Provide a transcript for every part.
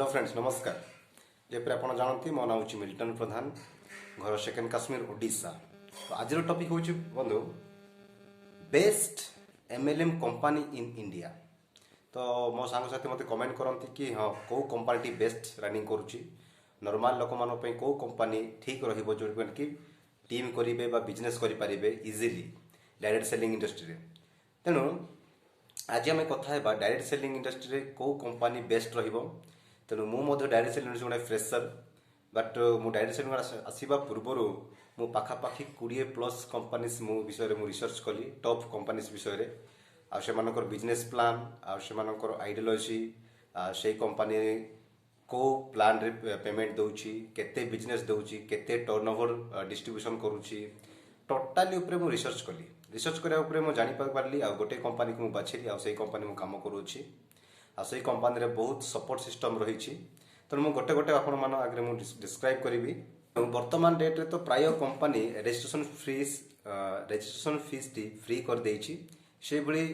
Friends नमस्कार। जयपुर आप जानते मो ना हूँ मिल्टन प्रधान, घर सेकेंड काश्मीर ओडिशा। तो आज टॉपिक हूँ बंधु best MLM company in India. तो मो सांग साथी मत कमेंट करती कि हाँ कौ कंपनी बेस्ट रनिंग करुच्ची, नॉर्मल लोक मान कौ कंपनी ठीक रहिबो जो कि टीम करेंगे बिजनेस करेंगे इजिली डायरेक्ट सेलिंग इंडस्ट्री। तेणु आज आम कथा डायरेक्ट सेलिंग इंडस्ट्री कौ कंपनी बेस्ट रहिबो। तेणु मुझे डायरेक्ट सेलिंग इंडस्ट्री गोटे फ्रेशर, बट मु डायरेक्ट सेलिंग आसवा पूर्वर मु पाखापाखि 20+ कंपनीज मु विषय में रिसर्च कली, टॉप कंपनीज विषय आर बिजनेस प्लान आर आइडियोलॉजी से कंपनी को प्लान रे पेमेंट दौची, केते बिजनेस दौची, केते टर्नओवर डिस्ट्रीब्यूशन करुची, टोटाली ऊपर मु रिसर्च कली। रिसर्च करिया ऊपर मु जानि पारली आ गोटे कंपनी को मु बाछिली आ सेही कंपनी मु काम करूची आ सेही कंपनी रे बहुत सपोर्ट सिस्टम रहिची। तो मु गोटे गोटे आपण मान आगे मु डिस्क्राइब करिवि। वर्तमान डेट रे तो प्राय company registration fees T free कर देइची। से भली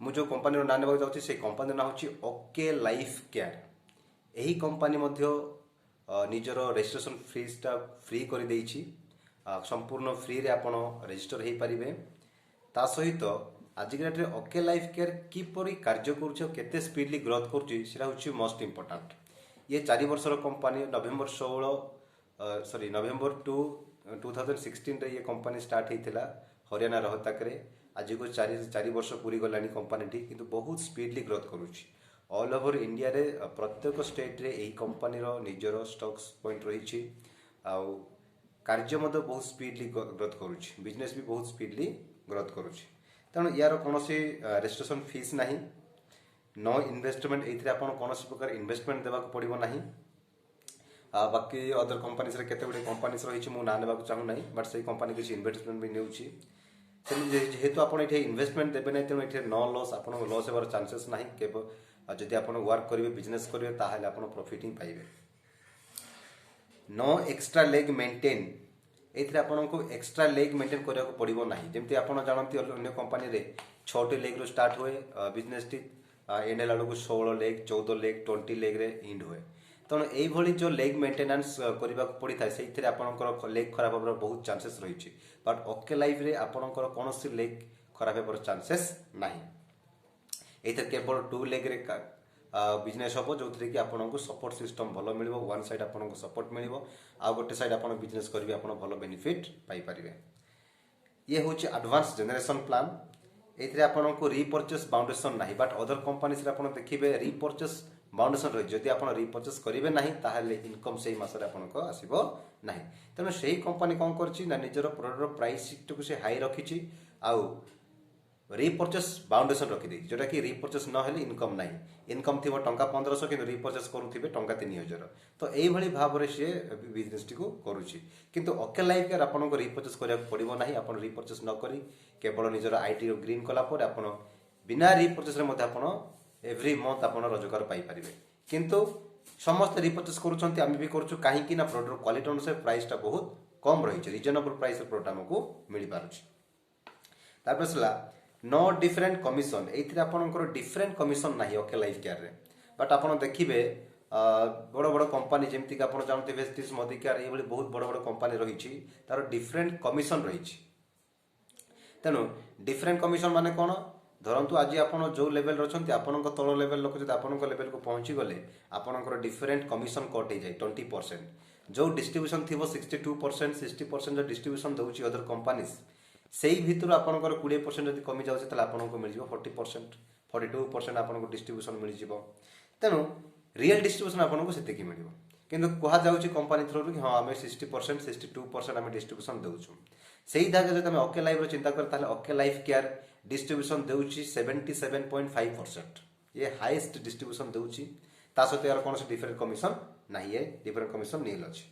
मु जो कंपनी रो नाम नेबाक जाउची से कंपनी ना होची ओके लाइफ केयर। यही कंपनी मध्य निजर रजिस्ट्रेशन फीसटा फ्री कर देइची, संपूर्ण फ्री रे आपण रजिस्टर हो पारे। ता सहित आज डेट ओके लाइफ केयर किपरि कार्य करुचे केते स्पीडली ग्रोथ करुचे सेटा होची मोस्ट इंपोर्टेंट। ये 4 वर्षर कंपनी नवेम्बर 2016 रे ये कंपनी स्टार्ट होता हरियाणा रोहतक रे। आज को 4 वर्ष पूरी गलानी कंपनी टी किंतु बहुत स्पीडली ग्रोथ करुची। ऑल ओवर इंडिया रे प्रत्येक स्टेट रे यही कंपनी रो निजर स्टॉक्स पॉइंट रही आउ कार्य मध्य बहुत स्पीडली ग्रोथ करुची, बिजनेस भी बहुत स्पीडली ग्रोथ करुची। तेणु यार कौन रजिस्ट्रेशन फीस ना, नो इन्वेस्टमेंट, ये कौन प्रकार इन्वेस्टमेंट देवा पड़ो ना। बाकी अदर कंपनीज केते गुडे कंपनीज रही मुझे ना ने चाहू ना, बट से कंपनी किसी इन्वेस्टमेंट भी नेउची। जेहेतु आप इन्वेस्टमेंट देवे ना तेणु ये नो लॉस, आप लॉस होवार चांसेस ना। केवल जदि आप वर्क करेंगे बिजनेस करेंगे ताहले आप प्रॉफिट ही पाइबे। नो एक्स्ट्रा लेग मेंटेन, ये आपको एक्स्ट्रा लेग मेंटेन करने को पड़ो ना। जमी आप जानते अन्य कंपनी रे 6टी लेग रू स्टार्ट हुए बिजनेस टी, एंड है 16 लेग 14 लेग 20 लेग रे एंड हुए। तेणु यही जो लेग मेंटेनेंस करने को पड़ता है से आपंकर लेग खराब होवर बहुत चांसेस रही। बट ओके लाइफ रे आपंकर कौन सी लेग खराब होवर चांसेस ना। ये केवल 2 लेग रे बिजनेस हम जो थी कि आपको सपोर्ट सिस्टम भल मिल, वन साइड आपको सपोर्ट मिल, आ गोटे साइड आप बिजनेस करेंगे आप भल बेनिफिट पाइपर। ये हूँ एडवांस जनरेशन प्लान। ये आपको रिपर्चेस बाउंडेसन ना, बट अदर कंपनीज आप देखिए रिपर्चेस बाउंडेसन रही। जदि आप रिपर्चेस करेंगे ना ताहले इनकम से मासरे आपको आसो ना। तेणु से कंपनी कौन कर निजर प्रोडक्ट प्राइस को से हाई रखी आउ रिपर्चेस बाउंडेसन रखी जोटा कि रिपर्चेस न हेले इनकम ना। इनकम थी टंका 1500 कि रिपर्चेस करुवे टंका 3000। तो यही भाव में सी बिजनेस टी करुच्ची। किंतु ओके लाइफ केयर आपको रिपर्चेस करा पड़ो ना। आप रिपर्चेस न करी केवल निजर आईटी ग्रीन कलापर आप बिना रिपर्चेस एवरी मंथ आप रोजगार पाइपर। किंतु समस्त रिपर्चेस करुँच आम भी करूँ कहीं प्रोडक्ट क्वालिटी अनुसार प्राइसटा बहुत कम रही, रिजनेबल प्राइस प्रोडक्ट आमको मिल पार। नो डिफरेंट कमिशन, ये आपंकर डिफरेंट कमिशन ना ओके लाइफ केयर रे। बट आप देखिए बड़ बड़ कंपनी जमीक आप जानते वेस्टिज मदिकेयर ये बहुत बड़ बड़ कंपनी रही तार डिफरेंट कमिशन रही। तेणु डिफरेंट कमिशन माने कौन, धरतु आज आप जो लेवल अच्छा आपण तल लेवल लोक जब आप लेवल को पहुंची गले आपंकर डिफरेंट कमिशन कट हो जाए 20%। जो डिस्ट्रीब्यूशन थी 62% 60% जो डिस्ट्रीब्यूशन दूसरी अदर कंपनीज से भितर आपंकर 20% जब कमी जाऊँच आपको मिल 40% 42% आपको डिस्ट्रीब्यूशन मिल जाव। तेणु रियल डिस्ट्रीब्यूशन आपको से मिल किंतु कहुच्छी कंपनी थ्रू कि हाँ आम 60% 62% आम डिस्ट्रीब्यूशन दूसरू। से ही जब आम ओके लाइफ चिंता कर ओके लाइफ केयर डिस्ट्रीब्यूशन दूसरी 77.5%। ये हाईएस्ट डिस्ट्रीब्यूशन दूसरी। सहित यार कौन डिफरेंट कमिशन ना, ये डिफरेंट कमिशन नहीं अच्छी।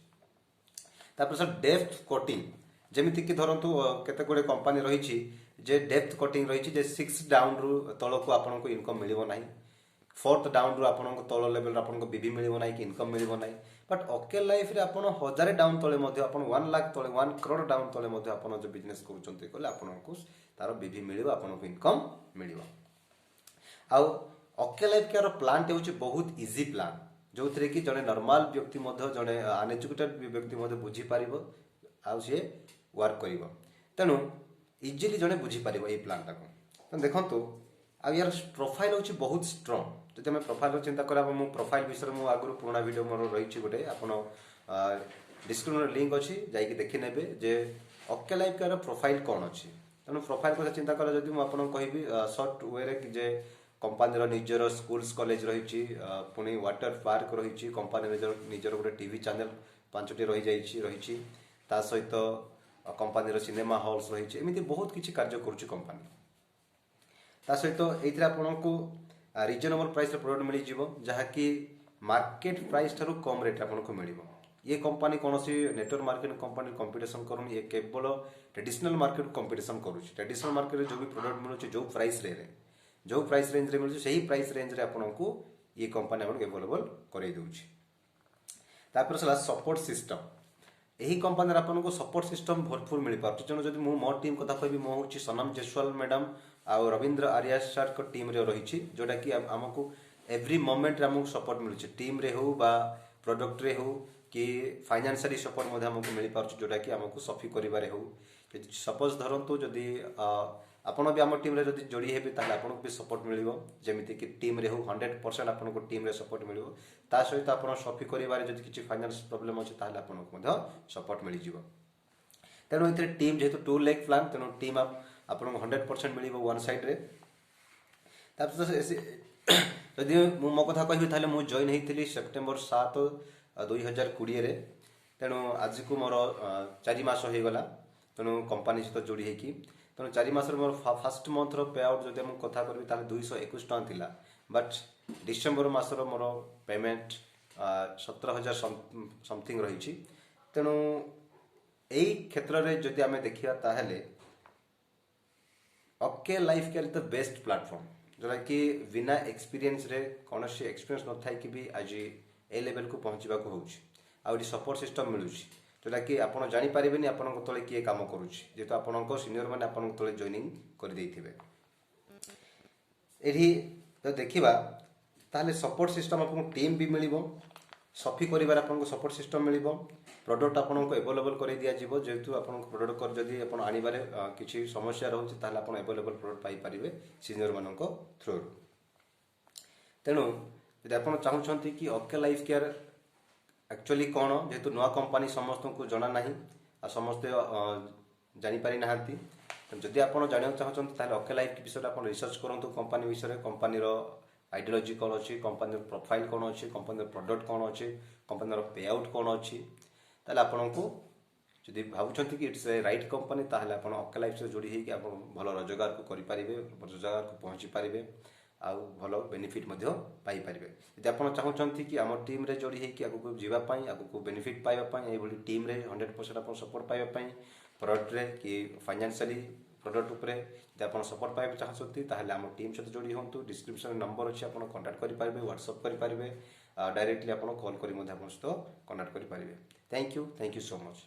डेप्थ कोटिंग जमीती कि धरतु केते गुडे कंपनी रही जे डेप्थ कटिंग रही 6 डाउन रु तल को आपको इनकम मिल ना, 4th डाउन रु आपको तल लेवल आपको बीबी मिल ना कि इनकम मिल ना। बट ओके लाइफ रे आप 1000 डाउन तले 1 लाख तले 1 करोड़ डाउन तले आप जो बिजनेस करें आपको तार बीबी मिल, आपको इनकम मिल। आउ ओके लाइफ केयर प्लान हूँ बहुत इजी प्लान। जो थे कि जड़े नॉर्मल व्यक्ति जड़े अनएजुकेटेड व्यक्ति बुझी पार आउ सी वर्क कर तेणु इजिली जड़े बुझीपार ये प्लानटा को तो देखो आ यार प्रोफाइल हूँ बहुत स्ट्रंग जब आम प्रोफाइल चिंता करा मो प्रोफाइल विषय में आगुरी पुराना वीडियो मोर रही गोटे आप डिस्क्रिप्शन लिंक अच्छी जाकि देखी ने जे OkLifeCare प्रोफाइल कौन अच्छी तेणु प्रोफाइल कथा चिंता करा जब मुझे कहबी सर्ट वे जे कंपानी निजर स्कूल्स कॉलेज रही पुणी वाटर पार्क रही कंपानी निजर गोटे टीवी चैनल 5टी रही सहित कंपानी सिनेमा हॉल्स रही एमती बहुत किसी कार्य करुच्ची कंपानी सहित ये आपको रिजनेबल प्राइस प्रोडक्ट मिल जहाँकि मार्केट प्राइस ठारू कम रेट आपको मिल ये कंपानी कौन सी नेटवर्क मार्केटिंग कंपानी कंपटीशन करूँ ये केवल ट्रेडिशनल मार्केट कंपटीशन करुच्ची ट्रेडिशनल मार्केट जो भी प्रोडक्ट मिलूँ जो प्राइस रेंज रे मिलूँ से प्राइस रेंज रे आपको ये कंपानी आपको अवेलेबल कर दूसरी सपोर्ट सिस्टम यही कंपानी आपको सपोर्ट सिस्टम भरपूर मिल पार्टी तेणु जब मुझे मो टीम कथा कह मो हूँ सनम जयसवाल मैडम आ रविंद्र आर्या सर को टीम रे रही जोटा कि आमको एवरी मोमेंट आमको सपोर्ट मिलूँ टीम रे हो बा प्रोडक्ट रे हो कि फाइनेंशियली सपोर्ट आमको मिल पार्टी जोटा कि आमको सफी कर हो सपोज धरतु जदि आपण भी आम टीम रे जदि जोड़ी हेबे ताले आपको भी सपोर्ट मिल जमीती कि टीम रे हो 100% आपको टीम रे सपोर्ट मिल ता सहित आप सफी कर किसी फाइनेंस प्रोब्लेम अच्छे ताले आपको सपोर्ट मिल जाव तेणु ये टीम जेहेतु 2 लाख प्लान तेणु टीम आपको 100% मिल वन साइड रे जदि मो कथा कहि मुझे जॉइन होती सेप्टेम्बर 7 2020 तेणु आज को मोर 4 मास हो गला तेणु कंपानी सहित जोड़ी होगी तेणु 4 मास मोर फास्ट मंथर पे आउट जब मुझे कथा करी 221 टका थिला बट डिसेम्बर मासर मोर पेमेंट 17,000 समथिंग रही तेणु यही क्षेत्र में जदि आम देखा ताहले OkLifeCare द बेस्ट प्लेटफॉर्म जोटा कि बिना एक्सपीरियंस रे कौन सी एक्सपीरियंस न थाई कि भी आज ए लेवल को पहुँचवा हो सपोर्ट सिस्टम मिलूँ जोटा कि आप जानीपारे आपन तले किए कम करुच्ची आपण सीनियर मैंने आपन तले जॉइनिंग कर तो देखा ताहले सपोर्ट सिस्टम आपको टीम भी मिल सफी कर सपोर्ट सिस्टम मिल प्रोडक्ट आपको एवेलेबल कर दिज्व जेहेतु आप प्रोडक्ट कर जदि आप आनबार किसी समस्या रोचे ताहले आप एवेलेबल प्रोडक्ट पाइपर सीनियर मान थ्रू तेणु यदि आप चाहते कि OkLifeCare एक्चुअली कौन जेहेतु नुआ कंपानी समस्त को जना ना आ समस्ते जानीपारी ना जदि आप जानना चाहते OkLife विषय आप रिसर्च करूँ कंपानी विषय कंपानी आइडियोलॉजी कौन अच्छी कंपानी प्रोफाइल कौन अच्छी कंपानी प्रोडक्ट कौन अच्छी कंपानी पे आउट कौन अच्छी ताले आपन को जदि भावुंट कि इट्स ए राइट कंपानी ताहले आप OkLife से जोड़ी होगी आप भल रोजगार को करें रोजगार को पहुँची पारे आउ भल बेनिफिट पाइपर यदि आप चाहते कि आम टीम रे जोड़ी होगी आगू जावाई आगू बेनिफिट पाइबापी ये टीम रे 100% आप सपोर्ट पाइबापी प्रोडक्ट रे कि फाइनेंशियली प्रोडक्ट उपरे यदि आप सपोर्ट पाइबा चाहते ताहले आम टीम सहित जोड़ी हूँ डिस्क्रिप्शन नंबर अच्छी आप कांटेक्ट करेंगे व्हाट्सअप करेंगे डायरेक्टली आप कॉल कर सहित कांटेक्ट करेंगे थैंक यू सो मच।